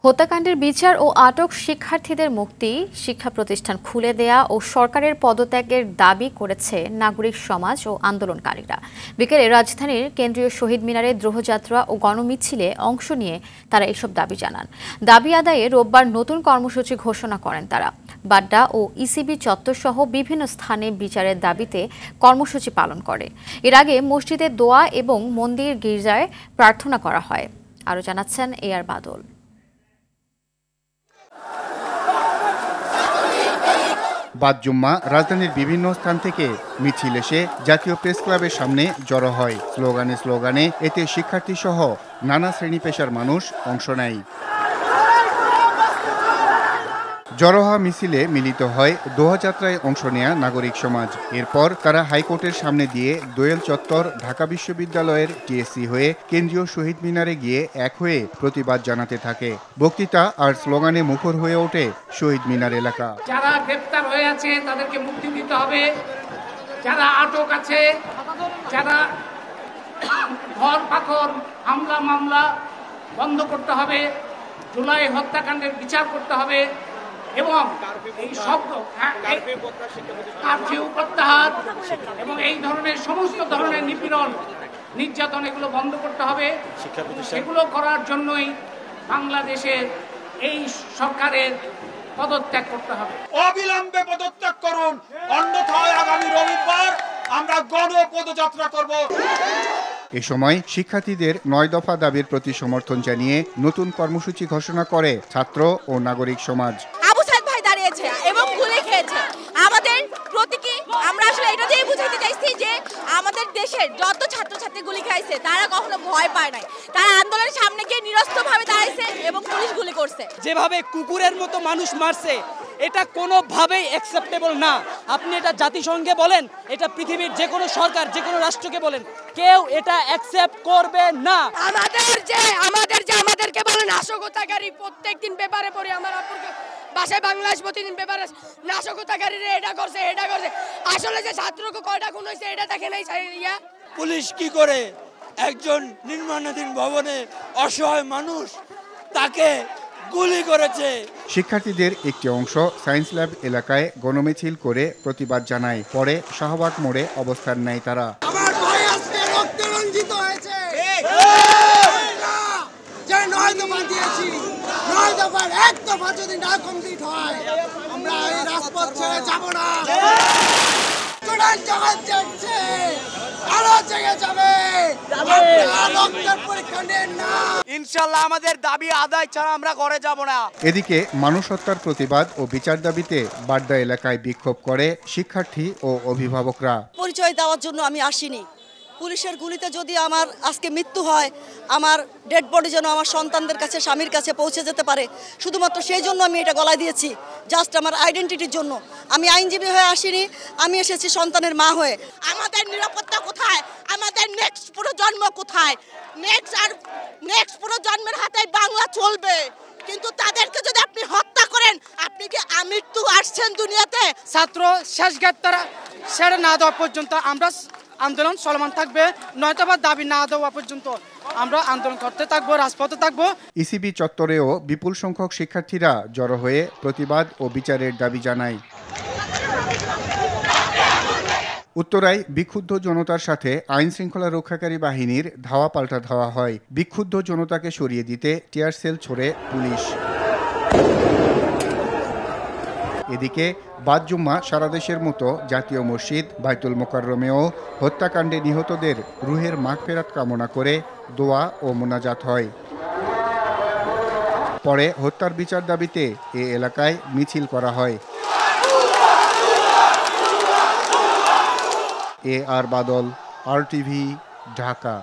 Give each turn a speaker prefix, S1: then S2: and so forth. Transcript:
S1: হত্যাকাণ্ডের বিচার ও আটক শিক্ষার্থীদের মুক্তি, শিক্ষা প্রতিষ্ঠান খুলে দেয়া ও সরকারের পদত্যাগের দাবি করেছে নাগরিক সমাজ ও আন্দোলনকারীরা। বিকেলে রাজধানীর কেন্দ্রীয় শহীদ মিনারে দ্রোহযাত্রা ও গণমিছিলে অংশ নিয়ে তারা এসব দাবি জানান। দাবি আদায়ে রোববার নতুন কর্মসূচি ঘোষণা করেন তারা। বাড্ডা ও ইসিবি চত্বর সহ বিভিন্ন স্থানে বিচারের দাবিতে কর্মসূচি পালন করে। এর আগে মসজিদে দোয়া এবং মন্দির গির্জায় প্রার্থনা করা হয়। আরও জানাচ্ছেন এআর বাদল।
S2: বাদ জুম্মা রাজধানীর বিভিন্ন স্থান থেকে মিছিল এসে জাতীয় প্রেস ক্লাবের সামনে জড়ো হয়। স্লোগানে এতে শিক্ষার্থী সহ নানা শ্রেণী পেশার মানুষ অংশ নেয়। জড়ো হওয়া মিছিলে মিলিত হয় দোহাযাত্রায় অংশ নেয়া নাগরিক সমাজ। এরপর তারা হাইকোর্টের সামনে দিয়ে দোয়েল চত্বর, ঢাকা বিশ্ববিদ্যালয়ের টিএসসি হয়ে কেন্দ্রীয় শহীদ মিনারে গিয়ে এক হয়ে প্রতিবাদ জানাতে থাকে। বক্তৃতা আর স্লোগানে মুখর হয়ে ওঠে শহীদ মিনার এলাকা।
S3: যারা গ্রেফতার হয়ে আছে তাদেরকে মুক্তি দিতে হবে, যারা আটক আছে, যারা ঘর পাথর হামলা মামলা বন্ধ করতে হবে, জুলাই হত্যাকাণ্ডের বিচার করতে হবে এবং এই সব কারফিউ প্রত্যাহার এবং এই ধরনের সমস্ত ধরনের নিপীড়ন নির্যাতন এগুলো বন্ধ করতে হবে। সেগুলো করার জন্যই বাংলাদেশের এই সরকারের পদত্যাগ করতে হবে।
S4: অবিলম্বে পদত্যাগ করুন, অন্যথায় আগামী রবিবার আমরা গণপদযাত্রা করব।
S2: এ সময় শিক্ষার্থীদের ৯ দফা দাবির প্রতি সমর্থন জানিয়ে নতুন কর্মসূচি ঘোষণা করে ছাত্র ও নাগরিক সমাজ।
S5: আবু সাইদ ভাই দাঁড়িয়েছে এবং গুলি খেয়েছে। আমাদের প্রতীকী আমরা আসলে এটা দিয়ে বুঝাতে চাইছি যে আমাদের দেশের যত ছাত্রছাত্রী গুলি খাইছে তারা কখনো ভয় পায় নাই। তারা আন্দোলনের সামনে গিয়ে নিরস্ত্রভাবে দাঁড়াইছে এবং পুলিশ গুলি করছে।
S6: যেভাবে কুকুরের মতো মানুষ মারছে এটা কোনোভাবেই অ্যাকসেপ্টেবল না। আপনি এটা জাতিসংঘে বলেন, এটা পৃথিবীর যে কোনো সরকার, যে কোনো রাষ্ট্রকে বলেন, কেউ এটা অ্যাকসেপ্ট করবে না।
S5: আমাদেরকে বলে নাশকতাকারী, প্রত্যেকদিন পেপারে পড়ি আমার আপুকে বাসায় বাংলাদেশ প্রতিদিন পেপারে নাশকতাকারীরা এটা করছে। আসলে যে ছাত্রকে কয়টা খুন হয়েছে এটা দেখে নাই।
S7: পুলিশ কি করে একজন নির্মাণাধীন ভবনে অসহায় মানুষ তাকে গুলি করেছে।
S2: শিক্ষার্থীদের একটি অংশ সায়েন্স ল্যাব এলাকায় গণমিছিল করে প্রতিবাদ জানায়। পরে শাহবাগ মোড়ে অবস্থান নেয় তারা।
S4: আমার ভাই আজকে রক্তে রঞ্জিত হয়েছে। যে ৯ দফা দিয়েছি, ৯ দফার ১ দফা যদি না কমপ্লিট হয় আমরা এই রাজপথ ছেড়ে যাব না। স্টুডেন্ট জগৎ জাগছে, আরো জেগে যাবে। রক্তের পরীক্ষা নেন না।
S7: ইনশাআল্লাহ আমাদের দাবি আদায় ছাড়া আমরা ঘরে যাব না।
S2: এদিকে মানুষ হত্যার প্রতিবাদ ও বিচার দাবিতে বাড্ডা এলাকায় বিক্ষোভ করে শিক্ষার্থী ও অভিভাবকরা।
S5: পরিচয় দেওয়ার জন্য আমি আসিনি। পুলিশের গুলিতে যদি আমার আজকে মৃত্যু হয়, আমার ডেড বডি যেন আমার সন্তানদের কাছে, স্বামীর কাছে পৌঁছে যেতে পারে, শুধুমাত্র সেই জন্য আমি এটা গলায় দিয়েছি, জাস্ট আমার আইডেন্টিটির জন্য। আমি আইনজীবী হয়ে আসিনি, আমি এসেছি সন্তানের মা হয়ে। আমাদের নিরাপত্তা কোথায়? আমাদের নেক্সট প্রজন্ম কোথায়? নেক্সট প্রজন্মের হাতে বাংলা চলবে, কিন্তু তাদেরকে যদি আপনি হত্যা করেন, আপনি কি আমৃত্যু আসছেন দুনিয়াতে?
S6: ছাত্র শেষ গ্রেপ্তার ছেড়ে না দেওয়া পর্যন্ত আমরা আন্দোলন চলমান থাকবে। ৯ দফা দাবি না দেওয়া পর্যন্ত আমরা আন্দোলন করতে থাকবো, রাজপথে থাকবো।
S2: ইসিবি চত্বরেও বিপুল সংখ্যক শিক্ষার্থীরা জড়ো হয়ে প্রতিবাদ ও বিচারের দাবি জানায়। উত্তরায় বিক্ষুব্ধ জনতার সাথে আইন শৃঙ্খলা রক্ষাকারী বাহিনীর ধাওয়া পাল্টা ধাওয়া হয়। বিক্ষুব্ধ জনতাকে সরিয়ে দিতে টিয়ার সেল ছোড়ে পুলিশ। এদিকে বাদ জুম্মা সারা দেশের মতো জাতীয় মসজিদ বাইতুল মোকাররমেও হত্যাকাণ্ডে নিহতদের রুহের মাগফিরাত কামনা করে দোয়া ও মোনাজাত হয়। পরে হত্যার বিচার দাবিতে এ এলাকায় মিছিল করা হয়। এআর বাদল, RTV, ঢাকা।